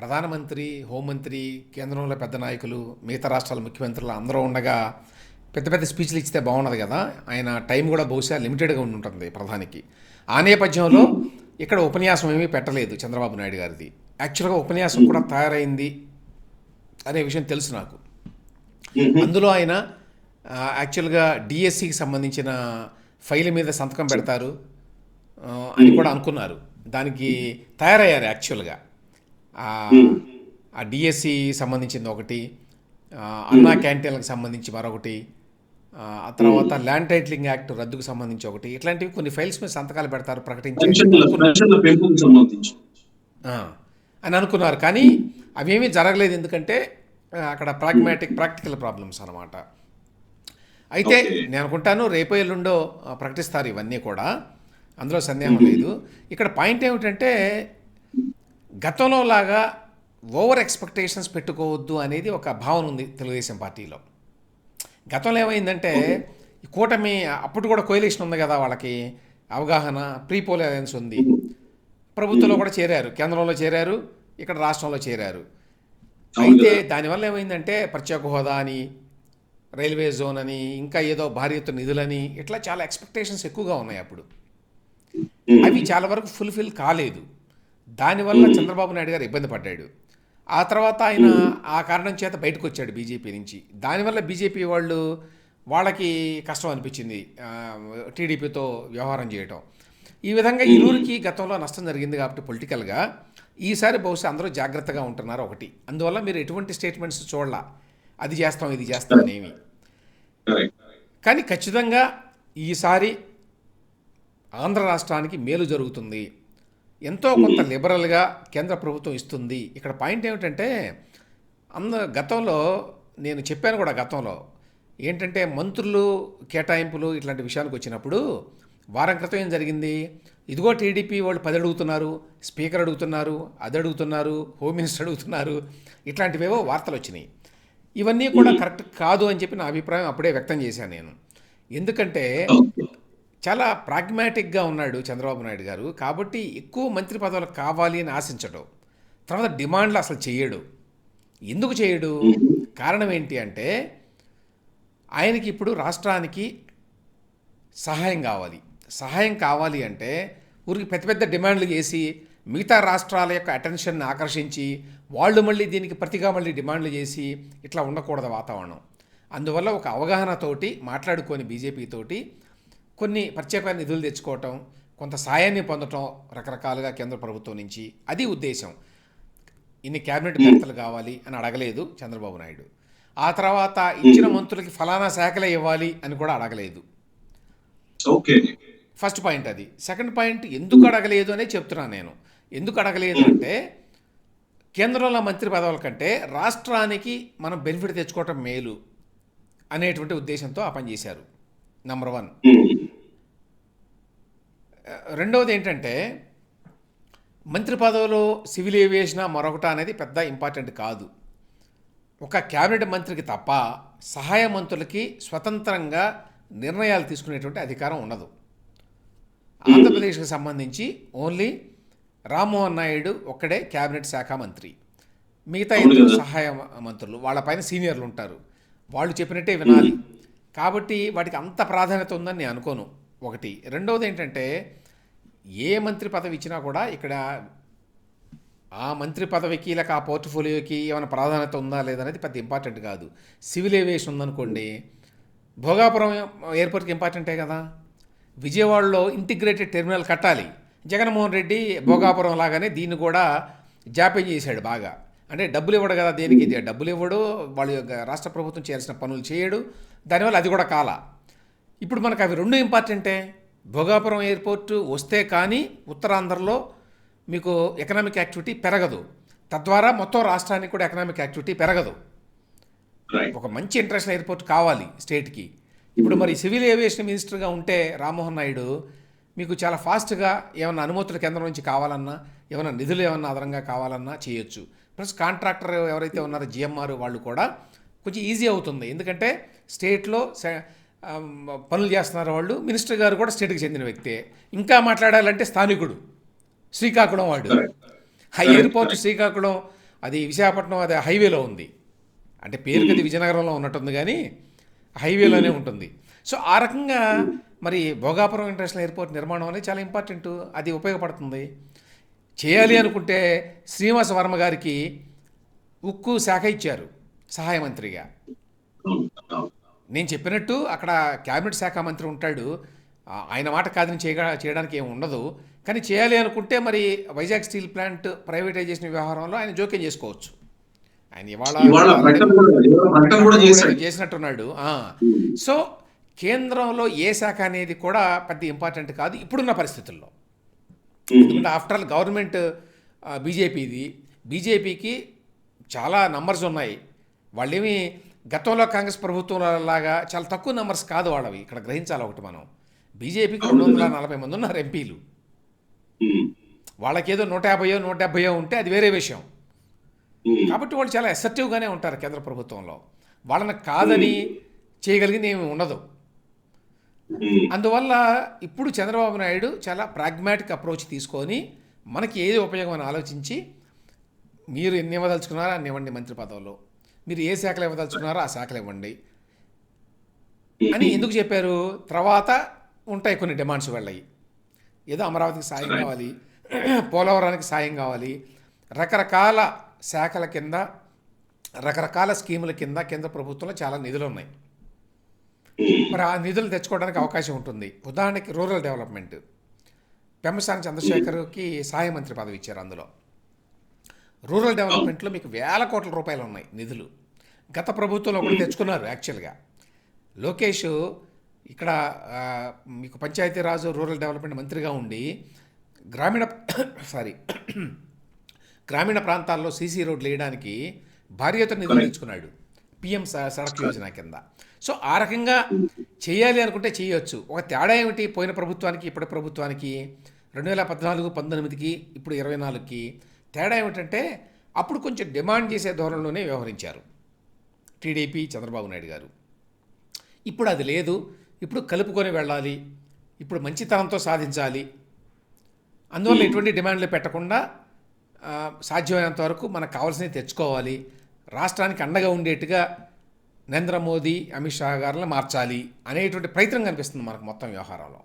ప్రధానమంత్రి, హోంమంత్రి, కేంద్రంలో పెద్ద నాయకులు, మిగతా రాష్ట్రాల ముఖ్యమంత్రులు అందరూ ఉండగా పెద్ద పెద్ద స్పీచ్లు ఇస్తే బాగుండదు కదా. ఆయన టైం కూడా బహుశా లిమిటెడ్గా ఉండి ఉంటుంది ప్రధానికి. ఆ నేపథ్యంలో ఇక్కడ ఉపన్యాసం ఏమీ పెట్టలేదు చంద్రబాబు నాయుడు గారిది. యాక్చువల్గా ఉపన్యాసం కూడా తయారైంది అనే విషయం తెలుసు నాకు. అందులో ఆయన యాక్చువల్గా డిఎస్సికి సంబంధించిన ఫైల్ మీద సంతకం పెడతారు అని కూడా అనుకున్నారు. దానికి తయారయ్యారు యాక్చువల్గా. ఆ డిఎస్సి సంబంధించింది ఒకటి, అన్నా క్యాంటీన్లకు సంబంధించి మరొకటి, ఆ తర్వాత ల్యాండ్ టైటిలింగ్ యాక్ట్ రద్దుకు సంబంధించి ఒకటి, ఇట్లాంటివి కొన్ని ఫైల్స్ మీద సంతకాలు పెడతారు అని అనుకున్నారు. కానీ అవేమీ జరగలేదు. ఎందుకంటే అక్కడ ప్రాక్టికల్ ప్రాబ్లమ్స్ అన్నమాట. అయితే నేను అనుకుంటాను రేపో ఎల్లుండో ప్రకటిస్తారు ఇవన్నీ కూడా, అందులో సందేహం లేదు. ఇక్కడ పాయింట్ ఏమిటంటే గతంలో లాగా ఓవర్ ఎక్స్పెక్టేషన్స్ పెట్టుకోవద్దు అనేది ఒక భావన ఉంది తెలుగుదేశం పార్టీలో. గతంలో ఏమైందంటే ఈ కూటమి అప్పుడు కూడా కోయలేషన్ ఉంది కదా, వాళ్ళకి అవగాహన, ప్రీపోల్ అలయన్స్ ఉంది, ప్రభుత్వంలో కూడా చేరారు, కేంద్రంలో చేరారు, ఇక్కడ రాష్ట్రంలో చేరారు. అయితే దానివల్ల ఏమైందంటే ప్రత్యేక హోదా అని, రైల్వే జోన్ అని, ఇంకా ఏదో భారీ ఎత్తున నిధులని, ఇట్లా చాలా ఎక్స్పెక్టేషన్స్ ఎక్కువగా ఉన్నాయి అప్పుడు. అవి చాలా వరకు ఫుల్ఫిల్ కాలేదు. దానివల్ల చంద్రబాబు నాయుడు గారు ఇబ్బంది పడ్డాడు. ఆ తర్వాత ఆయన ఆ కారణం చేత బయటకు వచ్చాడు బీజేపీ నుంచి. దానివల్ల బీజేపీ వాళ్ళకి కష్టం అనిపించింది టీడీపీతో వ్యవహారం చేయటం. ఈ విధంగా ఇరువురికి గతంలో నష్టం జరిగింది కాబట్టి పొలిటికల్గా ఈసారి బహుశా అందరూ జాగ్రత్తగా ఉంటున్నారు ఒకటి. అందువల్ల మీరు ఎటువంటి స్టేట్మెంట్స్ చూడాల, అది చేస్తాం ఇది చేస్తాం అనేవి. కానీ ఖచ్చితంగా ఈసారి ఆంధ్ర రాష్ట్రానికి మేలు జరుగుతుంది, ఎంతో కొంత లిబరల్గా కేంద్ర ప్రభుత్వం ఇస్తుంది. ఇక్కడ పాయింట్ ఏమిటంటే గతంలో నేను చెప్పాను కూడా, గతంలో ఏంటంటే మంత్రులు కేటాయింపులు ఇట్లాంటి విషయానికి వచ్చినప్పుడు వారం క్రితం ఏం జరిగింది, ఇదిగో టీడీపీ వాళ్ళు 10 అడుగుతున్నారు, స్పీకర్ అడుగుతున్నారు, అది అడుగుతున్నారు, హోమ్ మినిస్టర్ అడుగుతున్నారు, ఇట్లాంటివేవో వార్తలు వచ్చినాయి. ఇవన్నీ కూడా కరెక్ట్ కాదు అని చెప్పి నా అభిప్రాయం అప్పుడే వ్యక్తం చేశాను నేను. ఎందుకంటే చాలా ప్రాగ్మాటిక్గా ఉన్నాడు చంద్రబాబు నాయుడు గారు. కాబట్టి ఎక్కువ మంత్రి పదవులు కావాలి అని ఆశించడం, తర్వాత డిమాండ్లు అసలు చేయడు. ఎందుకు చేయడు? కారణం ఏంటి అంటే ఆయనకి ఇప్పుడు రాష్ట్రానికి సహాయం కావాలి. సహాయం కావాలి అంటే ఊరికి పెద్ద పెద్ద డిమాండ్లు చేసి మిగతా రాష్ట్రాల యొక్క అటెన్షన్ని ఆకర్షించి వాళ్ళు మళ్ళీ దీనికి ప్రతిగా మళ్ళీ డిమాండ్లు చేసి ఇట్లా ఉండకూడదు వాతావరణం. అందువల్ల ఒక అవగాహనతోటి మాట్లాడుకొని బీజేపీతోటి కొన్ని ప్రత్యేకమైన నిధులు తెచ్చుకోవటం, కొంత సాయాన్ని పొందటం రకరకాలుగా కేంద్ర ప్రభుత్వం నుంచి, అది ఉద్దేశం. ఇన్ని క్యాబినెట్ భర్తలు కావాలి అని అడగలేదు చంద్రబాబు నాయుడు. ఆ తర్వాత ఇచ్చిన మంత్రులకి ఫలానా శాఖలే ఇవ్వాలి అని కూడా అడగలేదు. ఫస్ట్ పాయింట్ అది. సెకండ్ పాయింట్ ఎందుకు అడగలేదు అనే చెప్తున్నాను నేను. ఎందుకు అడగలేదు అంటే కేంద్రంలో మంత్రి పదవుల కంటే రాష్ట్రానికి మనం బెనిఫిట్ తెచ్చుకోవటం మేలు అనేటువంటి ఉద్దేశంతో ఆ పని చేశారు. నంబర్ 1. రెండవది ఏంటంటే మంత్రి పదవులు సివిల్ ఏవియేషన్ మరొకట అనేది పెద్ద ఇంపార్టెంట్ కాదు. ఒక క్యాబినెట్ మంత్రికి తప్ప సహాయ మంత్రులకి స్వతంత్రంగా నిర్ణయాలు తీసుకునేటువంటి అధికారం ఉండదు. ఆంధ్రప్రదేశ్కి సంబంధించి ఓన్లీ రామ్మోహన్ నాయుడు ఒక్కడే క్యాబినెట్ శాఖ మంత్రి, మిగతా ఇద్దరు సహాయ మంత్రులు, వాళ్ళపైన సీనియర్లు ఉంటారు, వాళ్ళు చెప్పినట్టే వినాలి. కాబట్టి వాటికి అంత ప్రాధాన్యత ఉందని నేను అనుకోను. ఒకటి. రెండవది ఏంటంటే ఏ మంత్రి పదవి ఇచ్చినా కూడా ఇక్కడ ఆ మంత్రి పదవికి లేక ఆ పోర్ట్ఫోలియోకి ఏమైనా ప్రాధాన్యత ఉందా లేదనేది పెద్ద ఇంపార్టెంట్ కాదు. సివిల్ ఏవియేషన్ ఉందనుకోండి, భోగాపురం ఎయిర్పోర్ట్కి ఇంపార్టెంటే కదా. విజయవాడలో ఇంటిగ్రేటెడ్ టెర్మినల్ కట్టాలి. జగన్మోహన్ రెడ్డి భోగాపురం లాగానే దీన్ని కూడా జాప్యం చేశాడు బాగా. అంటే డబ్బులు ఇవ్వడు కదా, దేనికి డబ్బులు ఇవ్వడు, వాళ్ళ రాష్ట్ర ప్రభుత్వం చేయాల్సిన పనులు చేయడు, దానివల్ల అది కూడా కాల. ఇప్పుడు మనకు అవి రెండు ఇంపార్టెంటే. భోగాపురం ఎయిర్పోర్టు వస్తే కానీ ఉత్తరాంధ్రలో మీకు ఎకనామిక్ యాక్టివిటీ పెరగదు, తద్వారా మొత్తం రాష్ట్రానికి కూడా ఎకనామిక్ యాక్టివిటీ పెరగదు. ఒక మంచి ఇంటర్నేషనల్ ఎయిర్పోర్ట్ కావాలి స్టేట్కి. ఇప్పుడు మరి సివిల్ ఏవియేషన్ మినిస్టర్గా ఉంటే రామ్మోహన్ నాయుడు మీకు చాలా ఫాస్ట్గా ఏమన్నా అనుమతులు కేంద్రం నుంచి కావాలన్నా, ఏమైనా నిధులు ఏమన్నా అదనంగా కావాలన్నా చేయొచ్చు. ప్లస్ కాంట్రాక్టర్ ఎవరైతే ఉన్నారో జిఎంఆర్ వాళ్ళు కూడా కొంచెం ఈజీ అవుతుంది. ఎందుకంటే స్టేట్లో పనులు చేస్తున్నారు వాళ్ళు. మినిస్టర్ గారు కూడా స్టేట్కి చెందిన వ్యక్తే. ఇంకా మాట్లాడాలంటే స్థానికుడు, శ్రీకాకుళం వాడు. ఆ ఎయిర్పోర్ట్ శ్రీకాకుళం అది విశాఖపట్నం అది హైవేలో ఉంది. అంటే పేరుకి అది విజయనగరంలో ఉన్నట్టుంది కానీ హైవేలోనే ఉంటుంది. సో ఆ రకంగా మరి భోగాపురం ఇంటర్నేషనల్ ఎయిర్పోర్ట్ నిర్మాణం అనేది చాలా ఇంపార్టెంట్. అది ఉపయోగపడుతుంది. చేయాలి అనుకుంటే శ్రీనివాస వర్మ గారికి ఉక్కు శాఖ ఇచ్చారు సహాయ మంత్రిగా. నేను చెప్పినట్టు అక్కడ క్యాబినెట్ శాఖ మంత్రి ఉంటాడు. ఆయన మాట కాదని చేయడానికి ఏమి ఉండదు. కానీ చేయాలి అనుకుంటే మరి వైజాగ్ స్టీల్ ప్లాంట్ ప్రైవేటైజేషన్ వ్యవహారంలో ఆయన జోక్యం చేసుకోవచ్చు. ఆయన ఇవాళ ప్రకటన కూడా చేశాడు. చేసినట్టున్నాడు. సో కేంద్రంలో ఏ శాఖ అనేది కూడా పెద్ద ఇంపార్టెంట్ కాదు ఇప్పుడున్న పరిస్థితుల్లో. ఎందుకంటే ఆఫ్టర్ ఆల్ గవర్నమెంట్ బీజేపీది. బీజేపీకి చాలా నంబర్స్ ఉన్నాయి. వాళ్ళేమి గతంలో కాంగ్రెస్ ప్రభుత్వం లాగా చాలా తక్కువ నెంబర్స్ కాదు వాళ్ళవి. ఇక్కడ గ్రహించాలి ఒకటి మనం. బీజేపీకి 240 మంది ఉన్నారు ఎంపీలు. వాళ్ళకేదో 150 170 ఉంటే అది వేరే విషయం. కాబట్టి వాళ్ళు చాలా అసర్టివ్గానే ఉంటారు కేంద్ర ప్రభుత్వంలో. వాళ్ళని కాదని చేయగలిగింది ఏమి ఉండదు. అందువల్ల ఇప్పుడు చంద్రబాబు నాయుడు చాలా ప్రాగ్మాటిక్ అప్రోచ్ తీసుకొని మనకి ఏది ఉపయోగం అని ఆలోచించి మీరు ఎన్ని ఇవ్వదలుచుకున్నారో అన్ని ఇవ్వండి మంత్రి పదవులు, మీరు ఏ శాఖలు ఇవ్వదలుచుకున్నారో ఆ శాఖలు ఇవ్వండి అని ఎందుకు చెప్పారు. తర్వాత ఉంటాయి కొన్ని డిమాండ్స్ వెళ్ళాయి. ఏదో అమరావతికి సాయం కావాలి, పోలవరానికి సాయం కావాలి, రకరకాల శాఖల కింద రకరకాల స్కీముల కింద కేంద్ర ప్రభుత్వంలో చాలా నిధులు ఉన్నాయి. మరి ఆ నిధులు తెచ్చుకోవడానికి అవకాశం ఉంటుంది. ఉదాహరణకి రూరల్ డెవలప్మెంట్, పెమ్మసాని చంద్రశేఖర్కి సహాయ మంత్రి పదవి ఇచ్చారు. అందులో రూరల్ డెవలప్మెంట్లో మీకు వేల కోట్ల రూపాయలు ఉన్నాయి నిధులు. గత ప్రభుత్వంలో కూడా తెచ్చుకున్నారు. యాక్చువల్గా లోకేష్ ఇక్కడ మీకు పంచాయతీరాజు రూరల్ డెవలప్మెంట్ మంత్రిగా ఉండి గ్రామీణ ప్రాంతాల్లో సీసీ రోడ్లు వేయడానికి భారీ ఎత్తున నిధులు తెచ్చుకున్నాడు పిఎం సడక్ యోజన కింద. సో ఆ రకంగా చేయాలి అనుకుంటే చేయొచ్చు. ఒక తేడా ఏమిటి పోయిన ప్రభుత్వానికి ఇప్పటి ప్రభుత్వానికి, 2014-19కి ఇప్పుడు 24కి తేడా ఏమిటంటే అప్పుడు కొంచెం డిమాండ్ చేసే ధోరణిలోనే వ్యవహరించారు టీడీపీ చంద్రబాబు నాయుడు గారు. ఇప్పుడు అది లేదు. ఇప్పుడు కలుపుకొని వెళ్ళాలి, ఇప్పుడు మంచితనంతో సాధించాలి. అందువల్ల ఎటువంటి డిమాండ్లు పెట్టకుండా సాధ్యమైనంత వరకు మనకు కావాల్సినవి తెచ్చుకోవాలి, రాష్ట్రానికి అండగా ఉండేట్టుగా నరేంద్ర మోదీ అమిత్ షా గారిని మార్చాలి అనేటువంటి ప్రయత్నం కనిపిస్తుంది మనకు మొత్తం వ్యవహారంలో.